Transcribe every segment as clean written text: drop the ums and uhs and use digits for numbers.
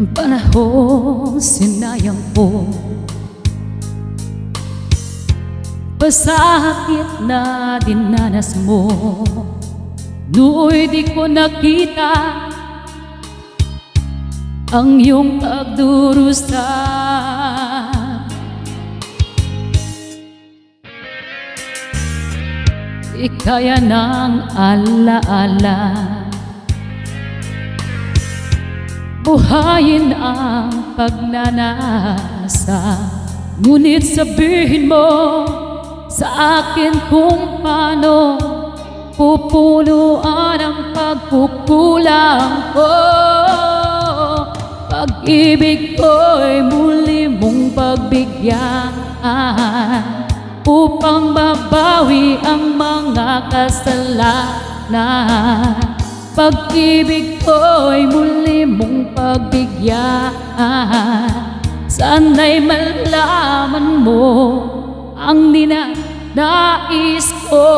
Ang panahon sinayang ko, pasakit na dinanas mo. Nooy di ko nakita ang iyong pagdurusa. Di kaya ng alaala buhayin ang pagnanasa. Ngunit sabihin mo sa akin kung paano pupunuan ang pagkukulang ko. Pag-ibig ko'y muli mong pagbigyan upang mabawi ang mga kasalanan. Pag-ibig ko'y muli mong pagbigyan, sana'y malaman mo ang ninanais ko.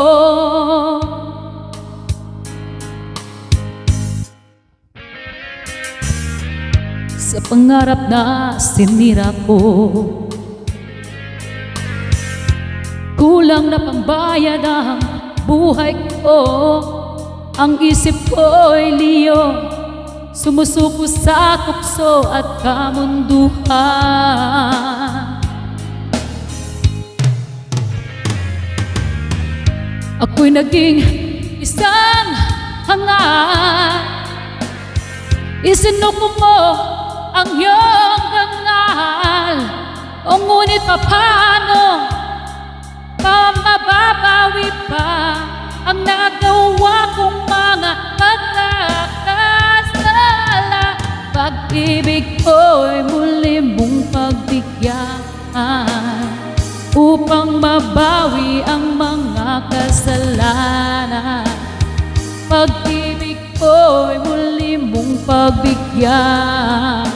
Sa pangarap na sinira ko, kulang na pambayad ang buhay ko. Ang isip ko'y liyo, sumusuko sa tukso at kamunduhan. Ako'y naging isang hangal, isinuko mo ang iyong dangal. O ngunit paano pa mababawi pa ang nagawa kong mga pagkakasala? Pag-ibig ko'y muli mong pagbigyan upang mabawi ang mga kasalanan. Pag-ibig ko'y muli mong pagbigyan